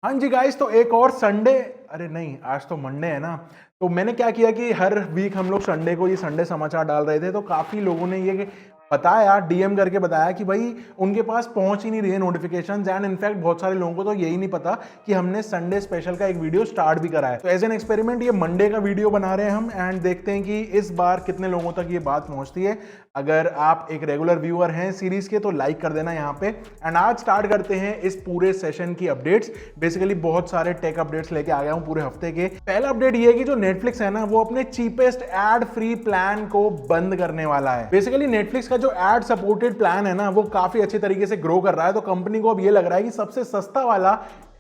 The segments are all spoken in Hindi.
हाँ जी गाइस, तो एक और संडे, अरे नहीं आज तो मंडे है ना। तो मैंने क्या किया कि हर वीक हम लोग संडे को ये संडे समाचार डाल रहे थे, तो काफी लोगों ने ये बताया, डीएम करके बताया कि भाई उनके पास पहुंच ही नहीं रही है नोटिफिकेशंस। एंड इनफैक्ट बहुत सारे लोगों को तो यही नहीं पता कि हमने संडे स्पेशल का एक वीडियो स्टार्ट भी करा है। तो एज एन एक्सपेरिमेंट ये मंडे का वीडियो बना रहे हैं हम, एंड देखते हैं कि इस बार कितने लोगों तक ये बात पहुंचती है। अगर आप एक रेगुलर व्यूअर हैं सीरीज के तो लाइक कर देना यहाँ पे। एंड आज स्टार्ट करते हैं इस पूरे सेशन की अपडेट्स। बेसिकली बहुत सारे टेक अपडेट्स लेके आ गया हूं पूरे हफ्ते के। पहला अपडेट ये है कि जो नेटफ्लिक्स है ना, वो अपने चीपेस्ट एड फ्री प्लान को बंद करने वाला है। बेसिकली नेटफ्लिक्स का जो एड सपोर्टेड प्लान है ना, वो काफी अच्छे तरीके से ग्रो कर रहा है। तो कंपनी को अब ये लग रहा है कि सबसे सस्ता वाला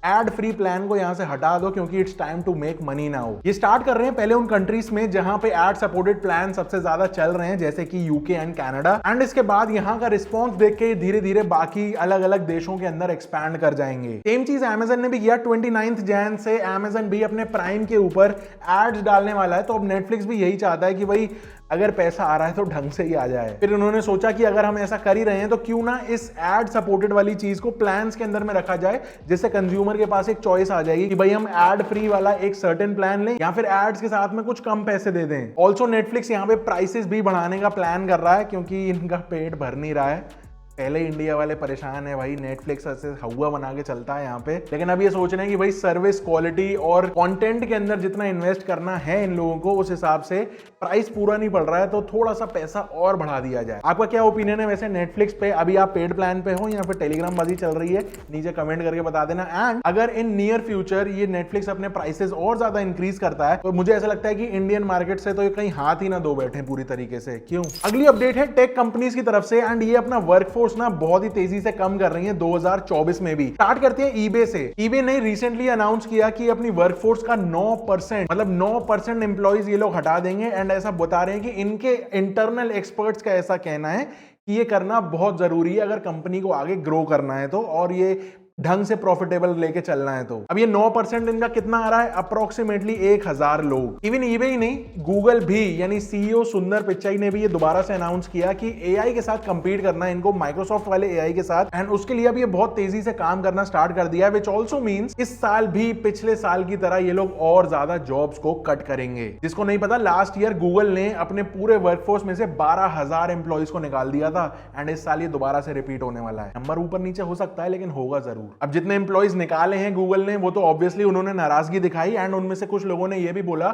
एड फ्री प्लान को यहां से हटा दो, क्योंकि it's time to make money now. ये स्टार्ट कर रहे हैं पहले उन कंट्रीज में जहां पे एड सपोर्टेड प्लान सबसे ज्यादा चल रहे हैं, जैसे कि यूके एंड कनाडा। एंड इसके बाद यहां का रिस्पांस देख के धीरे धीरे बाकी अलग अलग देशों के अंदर एक्सपैंड कर जाएंगे। सेम चीज अमेजन ने भी किया। 29 जैन से अमेजन भी अपने प्राइम के ऊपर एड्स डालने वाला है। तो अब नेटफ्लिक्स भी यही चाहता है कि भाई अगर पैसा आ रहा है तो ढंग से ही आ जाए। फिर उन्होंने सोचा कि अगर हम ऐसा कर ही रहे हैं तो क्यों ना इस एड सपोर्टेड वाली चीज को प्लान्स के अंदर में रखा जाए, जिससे कंज्यूमर के पास एक चॉइस आ जाएगी कि भाई हम एड फ्री वाला एक सर्टेन प्लान लें या फिर एड्स के साथ में कुछ कम पैसे दे दें। ऑल्सो नेटफ्लिक्स यहाँ पे प्राइसेस भी बढ़ाने का प्लान कर रहा है, क्योंकि इनका पेट भर नहीं रहा है। पहले इंडिया वाले परेशान है भाई, नेटफ्लिक्स ऐसे हवा बना के चलता है यहाँ पे। लेकिन अब ये सोच रहे हैं कि भाई सर्विस क्वालिटी और कंटेंट के अंदर जितना इन्वेस्ट करना है इन लोगों को, उस हिसाब से प्राइस पूरा नहीं पड़ रहा है, तो थोड़ा सा पैसा और बढ़ा दिया जाए। आपका क्या ओपिनियन है वैसे नेटफ्लिक्स पे? अभी आप पेड प्लान पे हो या फिर टेलीग्राम बाजी चल रही है? नीचे कमेंट करके बता देना। एंड अगर इन नियर फ्यूचर ये नेटफ्लिक्स अपने प्राइसेस और ज्यादा इंक्रीज करता है, तो मुझे ऐसा लगता है कि इंडियन मार्केट से तो ये कहीं हाथ ही ना धो बैठे पूरी तरीके से। क्यों? अगली अपडेट है टेक कंपनीज की तरफ से, एंड ये अपना वर्कफोर्स ना बहुत ही तेजी से कम कर रही है 2024 में भी। स्टार्ट करते हैं ईबे से। ईबे ने रिसेंटली अनाउंस किया कि अपनी वर्कफोर्स का 9%, मतलब 9% एम्प्लॉइज ये लोग हटा देंगे। एंड ऐसा बता रहे हैं कि इनके इंटरनल एक्सपर्ट्स का ऐसा कहना है कि ये करना बहुत जरूरी है अगर कंपनी को आगे ग्रो करना है तो, और ये ढंग से प्रॉफिटेबल लेके चलना है तो। अब ये 9% इनका कितना आ रहा है? अप्रोक्सीमेटली 1000 लोग। इवन ईबे ही नहीं, गूगल भी, यानी सीईओ सुंदर पिचाई ने भी ये दोबारा से अनाउंस किया कि एआई के साथ कंपीट करना है इनको, माइक्रोसॉफ्ट वाले एआई के साथ। एंड उसके लिए अब ये बहुत तेजी से काम करना स्टार्ट कर दिया है, विच ऑल्सो मीन्स इस साल भी पिछले साल की तरह ये लोग और ज्यादा जॉब्स को कट करेंगे। जिसको नहीं पता, लास्ट ईयर गूगल ने अपने पूरे वर्कफोर्स में से 12,000 एम्प्लॉइज को निकाल दिया था। एंड इस साल ये दोबारा से रिपीट होने वाला है। नंबर ऊपर नीचे हो सकता है, लेकिन होगा जरूर। अब जितने एम्प्लॉइज निकाले हैं गूगल ने, वो तो ऑब्वियसली उन्होंने नाराजगी दिखाई। एंड उनमें से कुछ लोगों ने ये भी बोला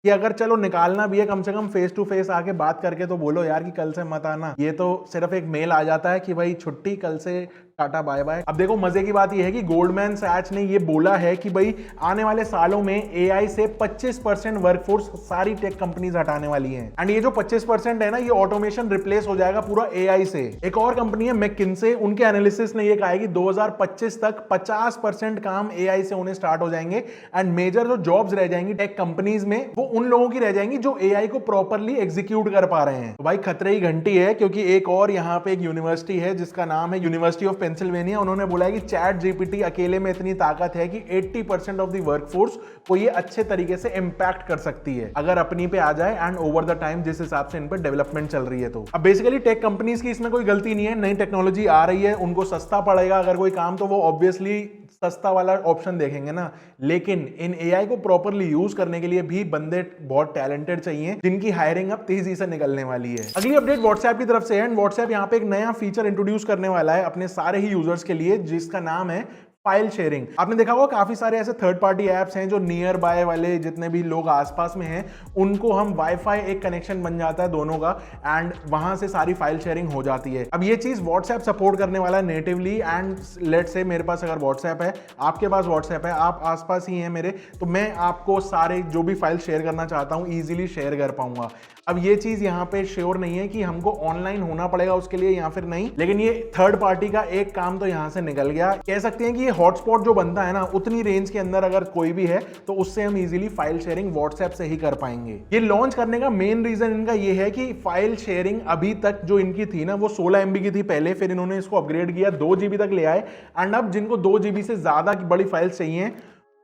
कि अगर चलो निकालना भी है, कम से कम फेस टू फेस आके बात करके तो बोलो यार कि कल से मत आना। ये तो सिर्फ एक मेल आ जाता है कि भाई छुट्टी, कल से टाटा बाय बाय। अब देखो मजे की बात यह है कि गोल्डमैन सैच ने ये बोला है कि भाई आने वाले सालों में एआई से 25% वर्कफोर्स सारी टेक कंपनीज हटाने वाली हैं। एंड ये जो 25% है ना, ये ऑटोमेशन रिप्लेस हो जाएगा पूरा एआई से। एक और कंपनी है मैकिन्से, उनके एनालिसिस ने ये कहा है कि 2025 तक 50% काम एआई से होने स्टार्ट हो जाएंगे। एंड मेजर जो जॉब्स रह जाएंगी टेक कंपनीज में, वो उन लोगों की रह जाएंगी जो एआई को प्रॉपरली एग्जीक्यूट कर पा रहे हैं। तो भाई खतरे की घंटी है, क्योंकि एक और यहाँ पे एक यूनिवर्सिटी है जिसका नाम है यूनिवर्सिटी ऑफ पेंसिल्वेनिया। उन्होंने बोला है कि चैट जीपीटी अकेले में इतनी ताकत है कि 80% ऑफ द वर्कफोर्स को ये अच्छे तरीके से इंपैक्ट कर सकती है अगर अपनी पे आ जाए एंड ओवर द टाइम जिस हिसाब से इन पर डेवलपमेंट चल रही है। तो अब बेसिकली टेक कंपनीज की इसमें कोई गलती नहीं है, नई टेक्नोलॉजी आ रही है, उनको सस्ता पड़ेगा अगर कोई काम, तो वो ऑब्वियसली सस्ता वाला ऑप्शन देखेंगे ना। लेकिन इन एआई को प्रॉपरली यूज करने के लिए भी बंदे बहुत टैलेंटेड चाहिए, जिनकी हायरिंग अब तेजी से निकलने वाली है। अगली अपडेट व्हाट्सएप की तरफ से है। व्हाट्सएप यहाँ पे एक नया फीचर इंट्रोड्यूस करने वाला है अपने सारे ही यूजर्स के लिए, जिसका नाम है फाइल शेयरिंग। आपने देखा होगा काफी सारे ऐसे थर्ड पार्टी एप्स हैं जो नियर बाय वाले जितने भी लोग आसपास में हैं, उनको हम वाईफाई एक कनेक्शन बन जाता है दोनों का, एंड वहां से सारी फाइल शेयरिंग हो जाती है। अब ये चीज व्हाट्सएप सपोर्ट करने वाला है नेटिवली। एंड लेट्स से मेरे पास अगर व्हाट्सएप है, आपके पास व्हाट्सएप है, आप आसपास ही हैं मेरे, तो मैं आपको सारे जो भी फाइल शेयर करना चाहता हूं इजीली शेयर कर पाऊंगा। अब ये चीज यहाँ पे श्योर नहीं है कि हमको ऑनलाइन होना पड़ेगा उसके लिए या फिर नहीं, लेकिन ये थर्ड पार्टी का एक काम तो यहाँ से निकल गया। कह सकते हैं कि ये हॉटस्पॉट जो बनता है ना, उतनी रेंज के अंदर अगर कोई भी है तो उससे हम इजीली फाइल शेयरिंग व्हाट्सएप से ही कर पाएंगे। ये लॉन्च करने का मेन रीजन इनका ये है कि फाइल शेयरिंग अभी तक जो इनकी थी ना, वो 16 MB की थी पहले, फिर इन्होंने इसको अपग्रेड किया 2 GB तक ले आए। एंड अब जिनको 2 GB से ज्यादा की बड़ी फाइल्स चाहिए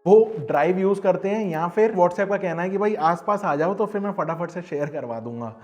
वो ड्राइव यूज करते हैं, या फिर व्हाट्सएप का कहना है कि भाई आसपास आ जाओ तो फिर मैं फटाफट से शेयर करवा दूंगा।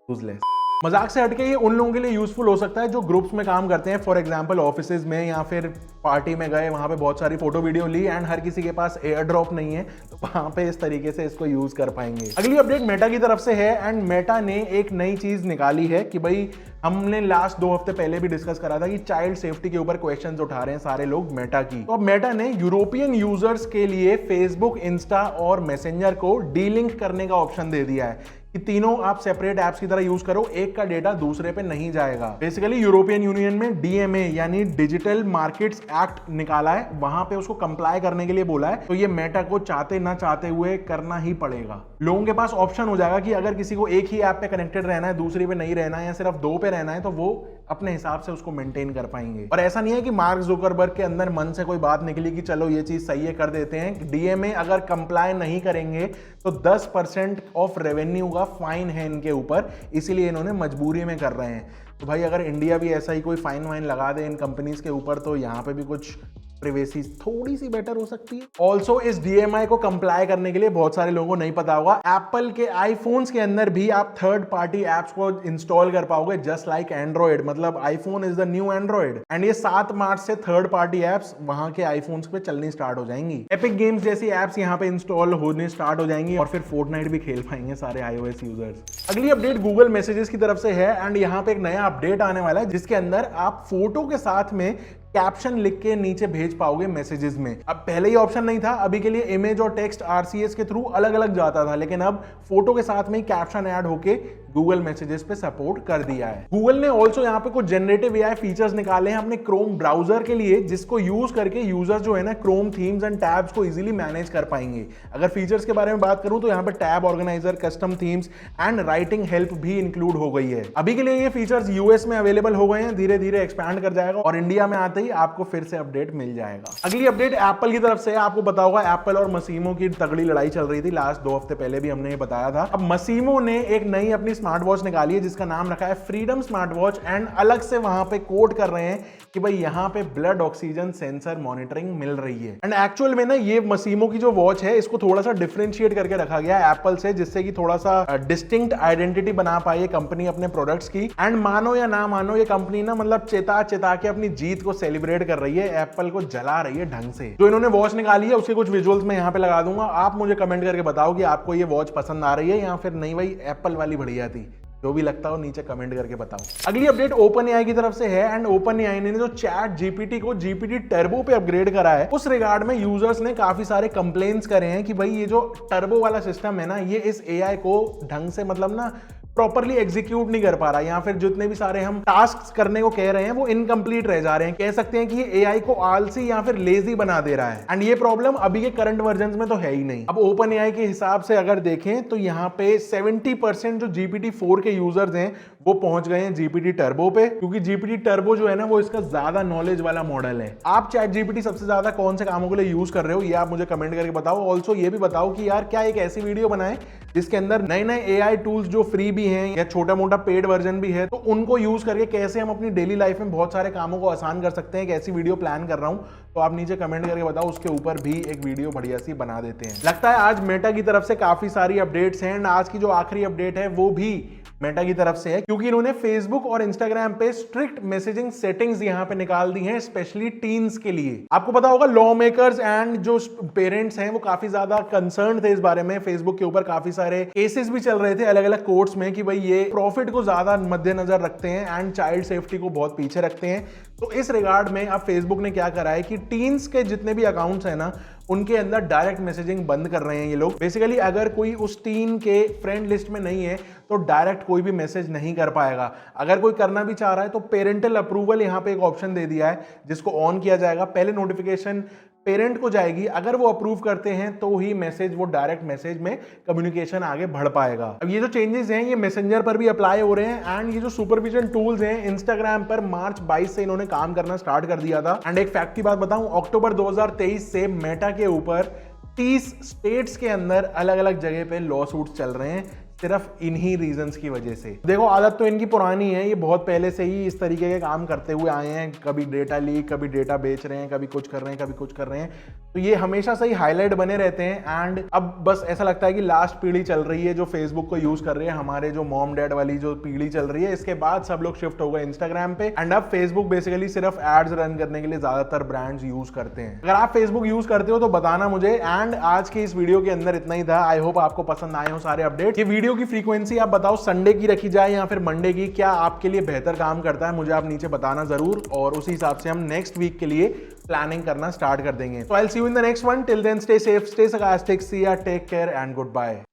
यूजलेस। मजाक से हटके ये उन लोगों के लिए यूजफुल हो सकता है जो ग्रुप्स में काम करते हैं, फॉर एग्जांपल ऑफिसेज में, या फिर पार्टी में गए, वहां पे बहुत सारी फोटो वीडियो ली एंड हर किसी के पास एयर ड्रॉप नहीं है, तो वहां पे इस तरीके से इसको यूज कर पाएंगे। अगली अपडेट मेटा की तरफ से है एंड मेटा ने एक नई चीज निकाली है कि भाई हमने लास्ट 2 हफ्ते पहले भी डिस्कस करा था कि चाइल्ड सेफ्टी के ऊपर क्वेश्चंस उठा रहे हैं सारे लोग मेटा की। तो अब मेटा ने यूरोपियन यूजर्स के लिए फेसबुक, इंस्टा और मैसेंजर को डीलिंक करने का ऑप्शन दे दिया है कि तीनों आप सेपरेट ऐप्स की तरह यूज करो, एक का डेटा दूसरे पे नहीं जाएगा। बेसिकली यूरोपियन यूनियन में डीएमए यानी डिजिटल मार्केट्स एक्ट निकाला है, वहां पे उसको कंप्लाई करने के लिए बोला है, तो ये मेटा को चाहते ना चाहते हुए करना ही पड़ेगा। लोगों के पास ऑप्शन हो जाएगा कि अगर किसी को एक ही ऐप पे कनेक्टेड रहना है, दूसरी पे नहीं रहना है, या सिर्फ 2 पे रहना है, तो वो अपने हिसाब से उसको मेंटेन कर पाएंगे। और ऐसा नहीं है कि मार्क जुकरबर्ग के अंदर मन से कोई बात निकली कि चलो ये चीज सही है कर देते हैं। डीएमए अगर कंप्लाई नहीं करेंगे तो 10% ऑफ रेवेन्यू का फाइन है इनके ऊपर, इसीलिए इन्होंने मजबूरी में कर रहे हैं। तो भाई अगर इंडिया भी ऐसा ही कोई फाइन वाइन लगा दे इन कंपनीज के ऊपर, तो यहाँ पे भी कुछ प्राइवेसी थोड़ी सी बेटर हो सकती है। ऑल्सो इस डीएमआई को कंप्लाई करने के लिए बहुत सारे लोगों को नहीं पता होगा, एप्पल के आईफोन्स के अंदर भी आप थर्ड पार्टी एप्स को इंस्टॉल कर पाओगे जस्ट लाइक एंड्रॉइड। मतलब iPhone is the new Android and ये 7 मार्च से थर्ड पार्टी एप्स वहां के आईफोन्स पे चलनी स्टार्ट हो जाएंगी। एपिक गेम्स जैसी एप्स यहाँ पे इंस्टॉल होने स्टार्ट हो जाएंगी और फिर फोर्टनाइट भी खेल पाएंगे सारे iOS यूजर्स। अगली अपडेट गूगल मैसेजेस की तरफ से है एंड यहाँ पे एक नया अपडेट आने वाला है जिसके अंदर आप फोटो के साथ में कैप्शन लिख के नीचे भेज पाओगे मैसेजेस में। अब पहले ही ऑप्शन नहीं था, अभी के लिए इमेज और टेक्स्ट आरसीएस के थ्रू अलग अलग जाता था, लेकिन अब फोटो के साथ में ही कैप्शन ऐड होके गूगल मैसेजेस पे सपोर्ट कर दिया है। गूगल ने ऑल्सो यहाँ पे कुछ जनरेटिव एआई फीचर्स निकाले हैं अपने क्रोम ब्राउजर के लिए, जिसको यूज करके यूजर जो है ना क्रोम थीम्स एंड टैब्स को इजीली मैनेज कर पाएंगे। अगर फीचर्स के बारे में बात करूं तो यहाँ पे tab organiser, custom themes and writing help भी इंक्लूड हो गई है। अभी के लिए ये फीचर्स यूएस में अवेलेबल हो गए हैं, धीरे धीरे एक्सपैंड कर जाएगा और इंडिया में आते ही आपको फिर से अपडेट मिल जाएगा। अगली अपडेट एप्पल की तरफ से। आपको पता होगा एप्पल और मसीमो की तगड़ी लड़ाई चल रही थी, लास्ट 2 हफ्ते पहले भी हमने ये बताया था। अब मसीमो ने एक नई अपनी स्मार्ट वॉच निकाली है जिसका नाम रखा है फ्रीडम स्मार्ट वॉच एंड अलग से वहां पे कोड कर रहे हैं कि भाई यहाँ पे ब्लड ऑक्सीजन सेंसर मॉनिटरिंग मिल रही है। एंड एक्चुअल में ना ये मसीमो की जो वॉच है इसको थोड़ा सा डिफरेंशिएट करके रखा गया है एप्पल से, जिससे कि थोड़ा सा डिस्टिंक्ट आइडेंटिटी बना पाए कंपनी अपने प्रोडक्ट्स की। एंड मानो या ना मानो ये कंपनी ना मतलब चेता चेता के अपनी जीत को सेलिब्रेट कर रही है, एप्पल को जला रही है ढंग से। जो इन्होंने वॉच निकाली है उसके कुछ विजुअल्स मैं यहाँ पे लगा दूंगा, आप मुझे कमेंट करके बताओ कि आपको ये वॉच पसंद आ रही है या फिर नहीं भाई एप्पल वाली बढ़िया थी। जो भी लगता हो नीचे कमेंट करके बताओ। अगली अपडेट ओपन एआई की तरफ से है एंड ओपन एआई ने जो चैट जीपीटी को जीपीटी टर्बो पे अपग्रेड करा है, उस रिगार्ड में यूजर्स ने काफी सारे कंप्लेंट्स करे हैं कि भाई ये जो टर्बो वाला सिस्टम है ना, ये इस एआई को ढंग से मतलब ना प्रॉपर्ली एग्जीक्यूट नहीं कर पा रहा, या फिर जितने भी सारे हम टास्क करने को कह रहे हैं वो इनकम्प्लीट रह जा रहे हैं। कह सकते हैं कि ये एआई को आलसी या फिर लेजी बना दे रहा है एंड ये प्रॉब्लम अभी के करंट वर्जन में तो है ही नहीं। अब ओपन एआई के हिसाब से अगर देखें तो यहाँ पे 70% जो GPT-4 के यूजर्स हैं वो पहुंच गए हैं जीपीटी टर्बो पे, क्योंकि जीपीटी टर्बो जो है ना वो इसका ज्यादा नॉलेज वाला मॉडल है। आप चैट जीपीटी सबसे ज्यादा कौन से कामों के लिए यूज कर रहे हो ये आप मुझे कमेंट करके बताओ। ऑल्सो ये भी बताओ कि यार क्या एक ऐसी वीडियो बनाए जिसके अंदर नए नए एआई टूल्स जो फ्री भी हैं या छोटा मोटा पेड वर्जन भी है, तो उनको यूज करके कैसे हम अपनी डेली लाइफ में बहुत सारे कामों को आसान कर सकते हैं। एक ऐसी वीडियो प्लान कर रहा हूं, तो आप नीचे कमेंट करके बताओ, उसके ऊपर भी एक वीडियो बढ़िया सी बना देते हैं। लगता है आज मेटा की तरफ से काफी सारी अपडेट्स हैं एंड आज की जो आखिरी अपडेट है वो भी मेटा की तरफ से है, क्योंकि इन्होंने फेसबुक और इंस्टाग्राम पे स्ट्रिक्ट मैसेजिंग सेटिंग्स यहां पे निकाल दी हैं स्पेशली टीन्स के लिए। आपको पता होगा लॉ मेकर्स एंड जो पेरेंट्स हैं वो काफी ज्यादा कंसर्न थे इस बारे में। फेसबुक के ऊपर काफी सारे केसेस भी चल रहे थे अलग अलग कोर्ट्स में कि भाई ये प्रॉफिट को ज्यादा मद्देनजर रखते हैं एंड चाइल्ड सेफ्टी को बहुत पीछे रखते हैं। तो इस रिगार्ड में अब फेसबुक ने क्या करा है कि टीन्स के जितने भी अकाउंट्स हैं ना उनके अंदर डायरेक्ट मैसेजिंग बंद कर रहे हैं ये लोग। बेसिकली अगर कोई उस टीन के फ्रेंड लिस्ट में नहीं है तो डायरेक्ट कोई भी मैसेज नहीं कर पाएगा। अगर कोई करना भी चाह रहा है तो पेरेंटल अप्रूवल यहाँ पे एक ऑप्शन दे दिया है जिसको ऑन किया जाएगा। पहले नोटिफिकेशन पेरेंट को जाएगी, अगर वो अप्रूव करते हैं तो ही मैसेज वो डायरेक्ट मैसेज में कम्युनिकेशन आगे बढ़ पाएगा। अब ये जो चेंजेस हैं ये मैसेंजर पर भी अप्लाई हो रहे हैं एंड ये जो सुपरविजन टूल्स हैं इंस्टाग्राम पर मार्च 22 से इन्होंने काम करना स्टार्ट कर दिया था। एंड एक फैक्ट की बात बताऊं, अक्टूबर 2023 से मेटा के ऊपर 30 स्टेट्स के अंदर अलग अलग जगह पे लॉ सूट्स चल रहे हैं सिर्फ इन्हीं रीजंस की वजह से। देखो आदत तो इनकी पुरानी है, ये बहुत पहले से ही इस तरीके के काम करते हुए आए हैं, कभी डेटा लीक, कभी डेटा बेच रहे हैं, कभी कुछ कर रहे हैं, कभी कुछ कर रहे हैं, तो ये हमेशा से ही हाईलाइट बने रहते हैं। एंड अब बस ऐसा लगता है कि लास्ट पीढ़ी चल रही है जो फेसबुक को यूज कर रही है, हमारे जो मॉम डैड वाली जो पीढ़ी चल रही है, इसके बाद सब लोग शिफ्ट हो गए इंस्टाग्राम पे। एंड अब फेसबुक बेसिकली सिर्फ एड्स रन करने के लिए ज्यादातर ब्रांड्स यूज करते हैं। अगर आप फेसबुक यूज करते हो तो बताना मुझे। एंड आज के इस वीडियो के अंदर इतना ही था। आई होप आपको पसंद आए हो सारे अपडेट। ये वीडियो की फ्रीक्वेंसी आप बताओ संडे की रखी जाए या फिर मंडे की, क्या आपके लिए बेहतर काम करता है, मुझे आप नीचे बताना जरूर, और उसी हिसाब से हम नेक्स्ट वीक के लिए प्लानिंग करना स्टार्ट कर देंगे। So I'll see you in the next one. Till then, stay safe, stay sarcastic, see ya, take care and goodbye.